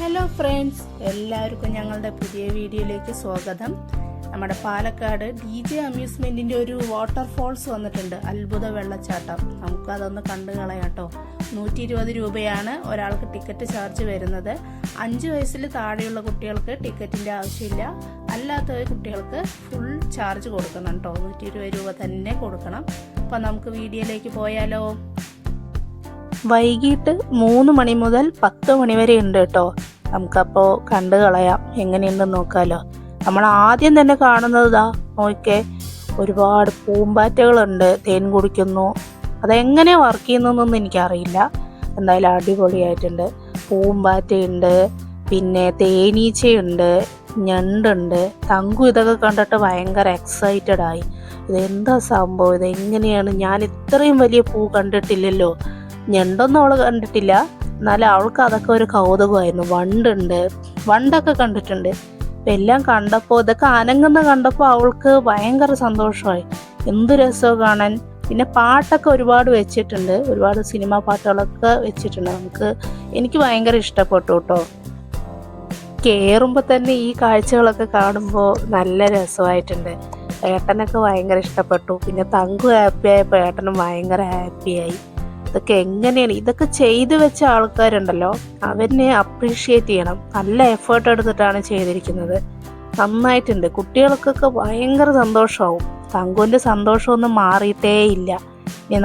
Hello friends, എല്ലാവർക്കും ഞങ്ങളുടെ പുതിയ വീഡിയോയിലേക്ക് സ്വാഗതം. നമ്മുടെ പാലക്കാട് DJ അമ്യൂസ്മെൻറ്റിൻ്റെ ഒരു വാട്ടർഫോൾസ് വന്നിട്ടുണ്ട്, അത്ഭുത വെള്ളച്ചാട്ടം. നമുക്കതൊന്ന് കണ്ടു കളയാട്ടോ. 120 രൂപയാണ് ഒരാൾക്ക് ടിക്കറ്റ് ചാർജ് വരുന്നത്. 5 വയസ്സിൽ താഴെയുള്ള കുട്ടികൾക്ക് ടിക്കറ്റിൻ്റെ ആവശ്യമില്ല, അല്ലാത്ത കുട്ടികൾക്ക് ഫുൾ ചാർജ് കൊടുക്കണം കേട്ടോ. 120 രൂപ തന്നെ കൊടുക്കണം. അപ്പം നമുക്ക് വീഡിയോയിലേക്ക് പോയാലോ. വൈകിട്ട് 3 മണി മുതൽ 10 മണി വരെ ഉണ്ട് കേട്ടോ. നമുക്കപ്പോൾ കണ്ടു കളയാം, എങ്ങനെയുണ്ടെന്ന് നോക്കാമല്ലോ. നമ്മൾ ആദ്യം തന്നെ കാണുന്നത് നോക്കിക്കേ, ഒരുപാട് പൂമ്പാറ്റകളുണ്ട്, തേൻ കുടിക്കുന്നു. അതെങ്ങനെ വർക്ക് ചെയ്യുന്നതെന്നൊന്നും എനിക്കറിയില്ല. എന്തായാലും അടിപൊളിയായിട്ടുണ്ട്. പൂമ്പാറ്റയുണ്ട്, പിന്നെ തേനീച്ചയുണ്ട്, ഞണ്ടുണ്ട്. തങ്കു ഇതൊക്കെ കണ്ടിട്ട് ഭയങ്കര എക്സൈറ്റഡ് ആയി. ഇതെന്താ സംഭവം, ഇതെങ്ങനെയാണ്, ഞാൻ ഇത്രയും വലിയ പൂ കണ്ടിട്ടില്ലല്ലോ. ഞണ്ടൊന്നും അവൾ കണ്ടിട്ടില്ല, എന്നാലും അവൾക്ക് അതൊക്കെ ഒരു കൗതുകമായിരുന്നു. വണ്ടൊക്കെ കണ്ടിട്ടുണ്ട്. അപ്പം എല്ലാം കണ്ടപ്പോൾ, ഇതൊക്കെ അനങ്ങുന്ന കണ്ടപ്പോൾ അവൾക്ക് ഭയങ്കര സന്തോഷമായി. എന്ത് രസമാണ് കാണാൻ. പിന്നെ പാട്ടൊക്കെ ഒരുപാട് വെച്ചിട്ടുണ്ട്, ഒരുപാട് സിനിമാ പാട്ടുകളൊക്കെ വെച്ചിട്ടുണ്ട്. എനിക്ക് ഭയങ്കര ഇഷ്ടപ്പെട്ടു കേട്ടോ. കയറുമ്പോൾ തന്നെ ഈ കാഴ്ചകളൊക്കെ കാണുമ്പോൾ നല്ല രസമായിട്ടുണ്ട്. ഏട്ടനൊക്കെ ഭയങ്കര ഇഷ്ടപ്പെട്ടു. പിന്നെ തങ്കു ഹാപ്പിയായപ്പോൾ ഏട്ടനും ഭയങ്കര ഹാപ്പിയായി. ഇതൊക്കെ എങ്ങനെയാണ്, ഇതൊക്കെ ചെയ്തു വെച്ച ആൾക്കാരുണ്ടല്ലോ, അവരെ അപ്രീഷിയേറ്റ് ചെയ്യണം. നല്ല എഫേർട്ട് എടുത്തിട്ടാണ് ചെയ്തിരിക്കുന്നത്. നന്നായിട്ടുണ്ട്. കുട്ടികൾക്കൊക്കെ ഭയങ്കര സന്തോഷമാവും. തങ്കുവിൻ്റെ സന്തോഷമൊന്നും മാറിയിട്ടേ ഇല്ല. ഇനി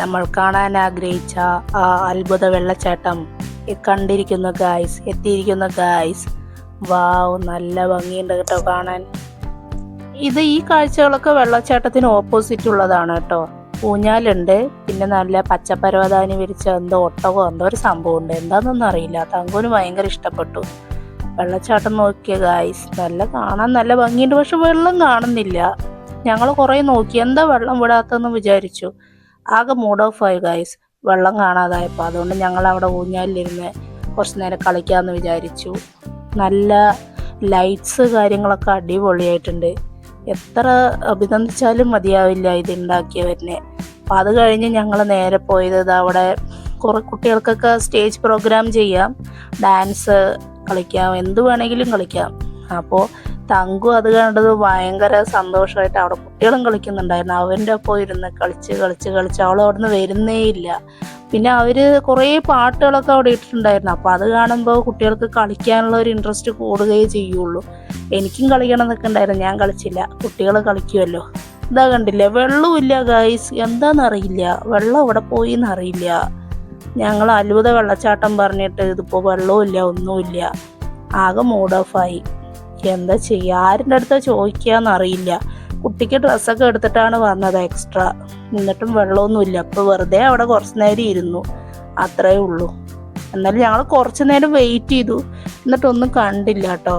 നമ്മൾ കാണാൻ ആഗ്രഹിച്ച ആ അത്ഭുത വെള്ളച്ചാട്ടം കണ്ടിരിക്കുന്നു ഗായ്സ്, എത്തിയിരിക്കുന്നു ഗായ്സ്. വാവ്, നല്ല ഭംഗിയുണ്ട് കേട്ടോ കാണാൻ. ഈ കാഴ്ചകളൊക്കെ വെള്ളച്ചാട്ടത്തിന് ഓപ്പോസിറ്റ് ഉള്ളതാണ് കേട്ടോ. ഊഞ്ഞാലുണ്ട്, പിന്നെ നല്ല പച്ചപ്പരവതാനി വിരിച്ച എന്തോ ഒട്ടകോ എന്തോ ഒരു സംഭവം ഉണ്ട്, എന്താണെന്നൊന്നും അറിയില്ല. തങ്കുവിന് ഭയങ്കര ഇഷ്ടപ്പെട്ടു. വെള്ളച്ചാട്ടം നോക്കിയ ഗായ്സ്, കാണാൻ നല്ല ഭംഗിയുണ്ട്. പക്ഷെ വെള്ളം കാണുന്നില്ല. ഞങ്ങൾ കുറേ നോക്കി, എന്താ വെള്ളം വിടാത്തെന്ന് വിചാരിച്ചു. ആകെ മൂഡ് ഓഫ് ആയി ഗായ്സ്, വെള്ളം കാണാതായപ്പോൾ. അതുകൊണ്ട് ഞങ്ങൾ അവിടെ ഊഞ്ഞാലിരുന്ന് കുറച്ച് നേരം കളിക്കാമെന്ന് വിചാരിച്ചു. നല്ല ലൈറ്റ്സ് കാര്യങ്ങളൊക്കെ അടിപൊളിയായിട്ടുണ്ട്. എത്ര അഭിനന്ദിച്ചാലും മതിയാവില്ല ഇതുണ്ടാക്കിയവരെ. അപ്പം അത് കഴിഞ്ഞ് ഞങ്ങൾ നേരെ പോയത് അവിടെ കുറേ കുട്ടികൾക്കൊക്കെ സ്റ്റേജ് പ്രോഗ്രാം ചെയ്യാം, ഡാൻസ് കളിക്കാം, എന്ത് വേണമെങ്കിലും കളിക്കാം. അപ്പോൾ തങ്കു അത് കണ്ടത് ഭയങ്കര സന്തോഷമായിട്ട് അവിടെ കുട്ടികളും കളിക്കുന്നുണ്ടായിരുന്നു. അവൻ്റെ ഒപ്പം ഇരുന്ന് കളിച്ച് അവൾ അവിടെ നിന്ന് വരുന്നേ ഇല്ല. പിന്നെ അവർ കുറേ പാട്ടുകളൊക്കെ അവിടെ ഇട്ടിട്ടുണ്ടായിരുന്നു. അപ്പോൾ അത് കാണുമ്പോൾ കുട്ടികൾക്ക് കളിക്കാനുള്ള ഒരു ഇൻട്രസ്റ്റ് കൂടുകയേ ചെയ്യുള്ളൂ. എനിക്കും കളിക്കണം എന്നൊക്കെ ഉണ്ടായിരുന്നു, ഞാൻ കളിച്ചില്ല. കുട്ടികൾ കളിക്കുമല്ലോ. ഇതാ കണ്ടില്ലേ, വെള്ളമില്ല ഗൈസ്, എന്താണെന്നറിയില്ല, വെള്ളം ഇവിടെ പോയി എന്നറിയില്ല. ഞങ്ങൾ അത്ഭുത വെള്ളച്ചാട്ടം പറഞ്ഞിട്ട് ഇതിപ്പോൾ വെള്ളവുമില്ല, ഒന്നുമില്ല. ആകെ മൂഡ് ഓഫായി. എന്താ ചെയ്യുക, ആരുടെ അടുത്താ ചോദിക്കാന്നറിയില്ല. കുട്ടിക്ക് ഡ്രസ്സൊക്കെ എടുത്തിട്ടാണ് വന്നത് എക്സ്ട്രാ, എന്നിട്ടും വെള്ളമൊന്നുമില്ല. അപ്പോൾ വെറുതെ അവിടെ കുറച്ച് നേരം ഇരുന്നു, അത്രേ ഉള്ളൂ. എന്നാലും ഞങ്ങൾ കുറച്ച് നേരം വെയിറ്റ് ചെയ്തു, എന്നിട്ടൊന്നും കണ്ടില്ല കേട്ടോ.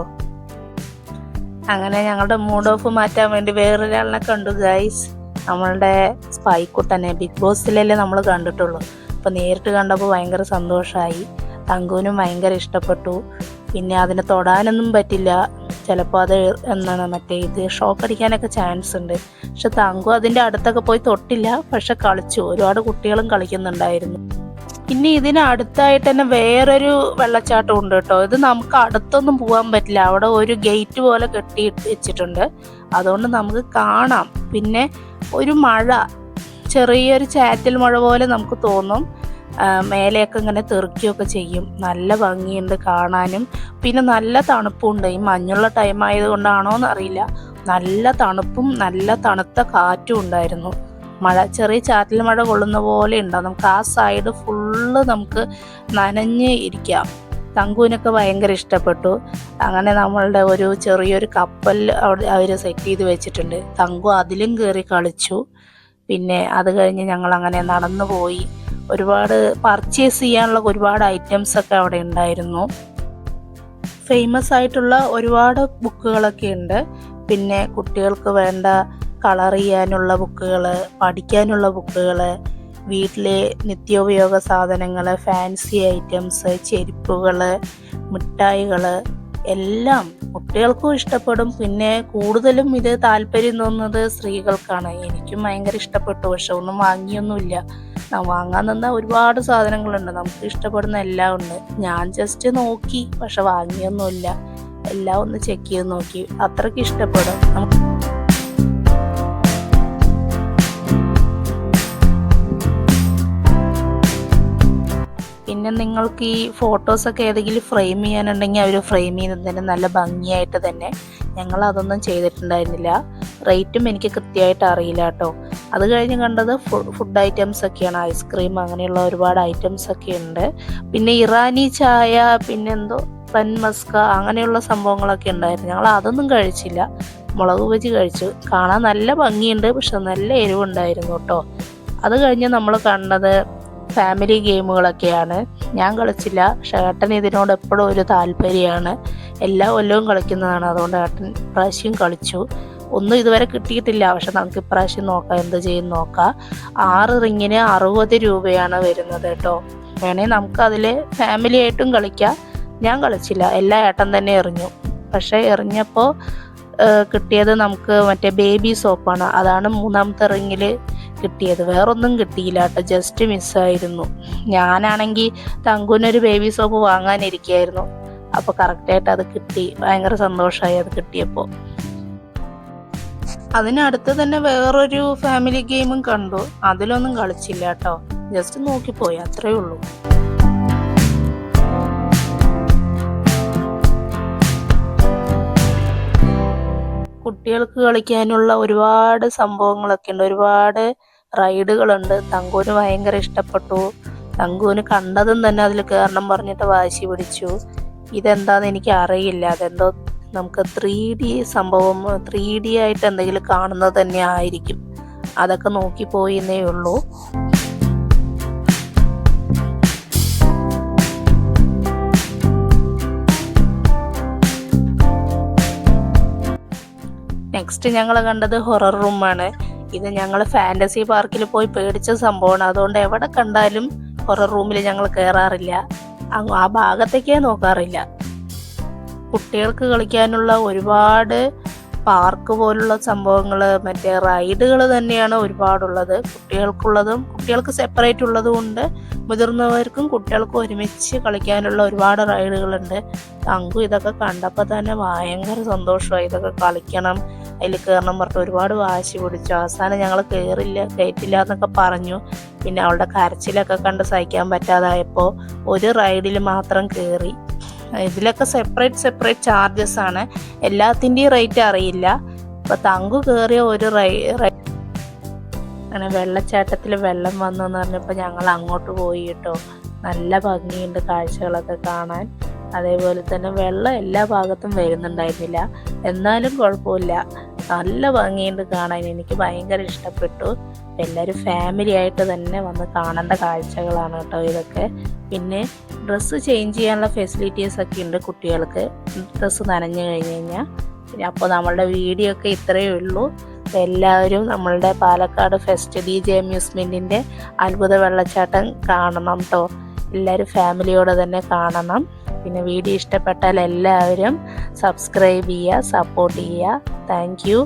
അങ്ങനെ ഞങ്ങളുടെ മൂഡ് ഓഫ് മാറ്റാൻ വേണ്ടി വേറൊരാളിനെ കണ്ടു ഗൈസ്. നമ്മളുടെ സ്പൈക്കുട്ടനെ ബിഗ് ബോസിലല്ലേ നമ്മൾ കണ്ടിട്ടുള്ളൂ. അപ്പോൾ നേരിട്ട് കണ്ടപ്പോൾ ഭയങ്കര സന്തോഷമായി. തങ്കുവിനും ഭയങ്കര ഇഷ്ടപ്പെട്ടു. പിന്നെ അതിനെ തൊടാനൊന്നും പറ്റില്ല, ചിലപ്പോൾ അത് ഇത് ഷോക്ക് അടിക്കാനൊക്കെ ചാൻസ് ഉണ്ട്. പക്ഷെ തങ്കു അതിൻ്റെ അടുത്തൊക്കെ പോയി തൊട്ടില്ല, പക്ഷെ കളിച്ചു. ഒരുപാട് കുട്ടികളും കളിക്കുന്നുണ്ടായിരുന്നു. പിന്നെ ഇതിന് അടുത്തായിട്ട് തന്നെ വേറൊരു വെള്ളച്ചാട്ടം ഉണ്ട് കേട്ടോ. ഇത് നമുക്ക് അടുത്തൊന്നും പോകാൻ പറ്റില്ല, അവിടെ ഒരു ഗേറ്റ് പോലെ കെട്ടി വെച്ചിട്ടുണ്ട്. അതുകൊണ്ട് നമുക്ക് കാണാം. പിന്നെ ഒരു മഴ, ചെറിയൊരു ചാറ്റൽ മഴ പോലെ നമുക്ക് തോന്നും. മേലെയൊക്കെ ഇങ്ങനെ തെറിക്കുകയൊക്കെ ചെയ്യും. നല്ല ഭംഗിയുണ്ട് കാണാനും. പിന്നെ നല്ല തണുപ്പുണ്ട്. ഈ മഞ്ഞുള്ള ടൈം ആയതുകൊണ്ടാണോ എന്നറിയില്ല, നല്ല തണുപ്പും നല്ല തണുത്ത കാറ്റും ഉണ്ടായിരുന്നു. ചെറിയ ചാറ്റൽ മഴ കൊള്ളുന്ന പോലെ ഉണ്ടാവും. നമുക്ക് ആ സൈഡ് ഫുള്ള് നമുക്ക് നനഞ്ഞ് ഇരിക്കാം. തങ്കുവിനൊക്കെ ഭയങ്കര ഇഷ്ടപ്പെട്ടു. അങ്ങനെ നമ്മളുടെ ഒരു ചെറിയൊരു കപ്പൽ അവിടെ അവർ സെറ്റ് ചെയ്ത് വെച്ചിട്ടുണ്ട്. തങ്കു അതിലും കയറി കളിച്ചു. പിന്നെ അത് കഴിഞ്ഞ് ഞങ്ങൾ അങ്ങനെ നടന്നു പോയി. ഒരുപാട് പർച്ചേസ് ചെയ്യാനുള്ള ഒരുപാട് ഐറ്റംസൊക്കെ അവിടെ ഉണ്ടായിരുന്നു. ഫേമസ് ആയിട്ടുള്ള ഒരുപാട് ബുക്കുകളൊക്കെ ഉണ്ട്. പിന്നെ കുട്ടികൾക്ക് വേണ്ട കളർ ചെയ്യാനുള്ള ബുക്കുകൾ, പഠിക്കാനുള്ള ബുക്കുകൾ, വീട്ടിലെ നിത്യോപയോഗ സാധനങ്ങൾ, ഫാൻസി ഐറ്റംസ്, ചെരുപ്പുകൾ, മിഠായികൾ എല്ലാം കുട്ടികൾക്കും ഇഷ്ടപ്പെടും. പിന്നെ കൂടുതലും ഇത് താല്പര്യം തോന്നുന്നത് സ്ത്രീകൾക്കാണ്. എനിക്കും ഭയങ്കര ഇഷ്ടപ്പെട്ടു, പക്ഷെ ഒന്നും വാങ്ങിയൊന്നുമില്ല. വാങ്ങാൻ നിന്നാൽ ഒരുപാട് സാധനങ്ങളുണ്ട്, നമുക്ക് ഇഷ്ടപ്പെടുന്ന എല്ലാം ഉണ്ട്. ഞാൻ ജസ്റ്റ് നോക്കി, പക്ഷെ വാങ്ങിയൊന്നുമില്ല. എല്ലാം ഒന്ന് ചെക്ക് ചെയ്ത് നോക്കി, അത്രയ്ക്ക് ഇഷ്ടപ്പെടും. പിന്നെ നിങ്ങൾക്ക് ഈ ഫോട്ടോസൊക്കെ ഏതെങ്കിലും ഫ്രെയിം ചെയ്യാനുണ്ടെങ്കിൽ അവർ ഫ്രെയിം ചെയ്യുന്നതിന് നല്ല ഭംഗിയായിട്ട് തന്നെ. ഞങ്ങൾ അതൊന്നും ചെയ്തിട്ടുണ്ടായിരുന്നില്ല. റേറ്റും എനിക്ക് കൃത്യമായിട്ട് അറിയില്ല കേട്ടോ. അത് കഴിഞ്ഞ് കണ്ടത് ഫുഡ് ഐറ്റംസ് ഒക്കെയാണ്. ഐസ്ക്രീം അങ്ങനെയുള്ള ഒരുപാട് ഐറ്റംസ് ഒക്കെ ഉണ്ട്. പിന്നെ ഇറാനി ചായ, പിന്നെ എന്തോ പൻ മസ്ക അങ്ങനെയുള്ള സംഭവങ്ങളൊക്കെ ഉണ്ടായിരുന്നു. ഞങ്ങൾ അതൊന്നും കഴിച്ചില്ല. മുളക് ബജി കഴിച്ചു. കാണാൻ നല്ല ഭംഗിയുണ്ട്, പക്ഷെ നല്ല എരിവുണ്ടായിരുന്നു കേട്ടോ. അത് കഴിഞ്ഞ് നമ്മൾ കണ്ടത് ഫാമിലി ഗെയിമുകളൊക്കെയാണ്. ഞാൻ കളിച്ചില്ല, പക്ഷേ ഏട്ടൻ ഇതിനോട് എപ്പോഴും ഒരു താല്പര്യമാണ്. എല്ലാ കൊല്ലവും കളിക്കുന്നതാണ്. അതുകൊണ്ട് ഏട്ടൻ ഇപ്രാവശ്യം കളിച്ചു. ഒന്നും ഇതുവരെ കിട്ടിയിട്ടില്ല, പക്ഷെ നമുക്ക് ഇപ്രാവശ്യം നോക്കാം, എന്ത് ചെയ്യും നോക്കാം. 6 റിങ്ങിന് 60 രൂപയാണ് വരുന്നത് കേട്ടോ. വേണേൽ നമുക്ക് അതിൽ ഫാമിലി ആയിട്ടും കളിക്കാം. ഞാൻ കളിച്ചില്ല, എല്ലാ ഏട്ടൻ തന്നെ എറിഞ്ഞു. പക്ഷേ എറിഞ്ഞപ്പോൾ കിട്ടിയത് നമുക്ക് മറ്റേ ബേബി സോപ്പാണ്. അതാണ് 3ാമത്തെ റിങ്ങിൽ കിട്ടിയത്. വേറൊന്നും കിട്ടിയില്ല കേട്ടോ, ജസ്റ്റ് മിസ്സായിരുന്നു. ഞാനാണെങ്കിൽ തങ്കുവിനൊരു ബേബി സോപ്പ് വാങ്ങാനിരിക്കുകയായിരുന്നു. അപ്പോൾ കറക്റ്റായിട്ട് അത് കിട്ടി. ഭയങ്കര സന്തോഷമായി അത് കിട്ടിയപ്പോൾ. അതിനടുത്ത് തന്നെ വേറൊരു ഫാമിലി ഗെയിമും കണ്ടു. അതിലൊന്നും കളിച്ചില്ല കേട്ടോ, ജസ്റ്റ് നോക്കിപ്പോയി, അത്രേ ഉള്ളൂ. കുട്ടികൾക്ക് കളിക്കാനുള്ള ഒരുപാട് സംഭവങ്ങളൊക്കെ ഉണ്ട്, ഒരുപാട് റൈഡുകളുണ്ട്. തങ്കുവിന് ഭയങ്കര ഇഷ്ടപ്പെട്ടു. തങ്കുവിന് കണ്ടതും തന്നെ അതിൽ കയറണം പറഞ്ഞിട്ട് വാശി പിടിച്ചു. ഇതെന്താന്ന് എനിക്ക് അറിയില്ല. അതെന്തോ നമുക്ക് 3D സംഭവം, 3D ആയിട്ട് എന്തെങ്കിലും കാണുന്നത് തന്നെ ആയിരിക്കും. അതൊക്കെ നോക്കിപ്പോയിന്നേ ഉള്ളൂ. നെക്സ്റ്റ് ഞങ്ങൾ കണ്ടത് ഹൊറർ റൂമാണ്. ഇത് ഞങ്ങൾ ഫാൻറ്റസി പാർക്കിൽ പോയി പേടിച്ച സംഭവമാണ്. അതുകൊണ്ട് എവിടെ കണ്ടാലും ഹൊറർ റൂമിൽ ഞങ്ങൾ കയറാറില്ല, ആ ഭാഗത്തേക്കേ നോക്കാറില്ല. കുട്ടികൾക്ക് കളിക്കാനുള്ള ഒരുപാട് പാർക്ക് പോലുള്ള സംഭവങ്ങൾ, മറ്റേ റൈഡുകൾ തന്നെയാണ് ഒരുപാടുള്ളത്. കുട്ടികൾക്കുള്ളതും കുട്ടികൾക്ക് സെപ്പറേറ്റ് ഉള്ളതും ഉണ്ട്. മുതിർന്നവർക്കും കുട്ടികൾക്കും ഒരുമിച്ച് കളിക്കാനുള്ള ഒരുപാട് റൈഡുകളുണ്ട്. തങ്കു ഇതൊക്കെ കണ്ടപ്പോൾ തന്നെ ഭയങ്കര സന്തോഷമായി. ഇതൊക്കെ കളിക്കണം, അതിൽ കയറണം പറഞ്ഞിട്ട് ഒരുപാട് വാശി പിടിച്ചു. അവസാനം ഞങ്ങൾ കയറ്റില്ല എന്നൊക്കെ പറഞ്ഞു. പിന്നെ അവളുടെ കരച്ചിലൊക്കെ കണ്ട് സഹിക്കാൻ പറ്റാതായപ്പോൾ ഒരു റൈഡിൽ മാത്രം കയറി. ഇതിലൊക്കെ സെപ്പറേറ്റ് ചാർജസ് ആണ്. എല്ലാത്തിൻ്റെയും റേറ്റ് അറിയില്ല. അപ്പോൾ തങ്കു കയറിയ ഒരു അങ്ങനെ വെള്ളച്ചാട്ടത്തിൽ വെള്ളം വന്നെന്ന് പറഞ്ഞപ്പോൾ ഞങ്ങൾ അങ്ങോട്ട് പോയി കേട്ടോ. നല്ല ഭംഗിയുണ്ട് കാഴ്ചകളൊക്കെ കാണാൻ. അതേപോലെ തന്നെ വെള്ളം എല്ലാ ഭാഗത്തും വരുന്നുണ്ടായിരുന്നില്ല, എന്നാലും കുഴപ്പമില്ല, നല്ല ഭംഗിയുണ്ട് കാണാൻ. എനിക്ക് ഭയങ്കര ഇഷ്ടപ്പെട്ടു. എല്ലാവരും ഫാമിലി ആയിട്ട് തന്നെ വന്ന് കാണേണ്ട കാഴ്ചകളാണ് കേട്ടോ ഇതൊക്കെ. പിന്നെ ഡ്രസ്സ് ചേഞ്ച് ചെയ്യാനുള്ള ഫെസിലിറ്റീസ് ഒക്കെ ഉണ്ട് കുട്ടികൾക്ക്, ഡ്രസ്സ് നനഞ്ഞു കഴിഞ്ഞ് കഴിഞ്ഞാൽ. അപ്പോൾ നമ്മളുടെ വീഡിയോ ഒക്കെ ഇത്രയേ ഉള്ളൂ. എല്ലാവരും നമ്മളുടെ പാലക്കാട് ഫെസ്റ്റ് DJ അമ്യൂസ്മെൻറ്റിൻ്റെ അത്ഭുത വെള്ളച്ചാട്ടം കാണണം കേട്ടോ. എല്ലാവരും ഫാമിലിയോടെ തന്നെ കാണണം. പിന്നെ വീഡിയോ ഇഷ്ടപ്പെട്ടാൽ എല്ലാവരും സബ്സ്ക്രൈബ് ചെയ്യുക, സപ്പോർട്ട് ചെയ്യുക. Thank you.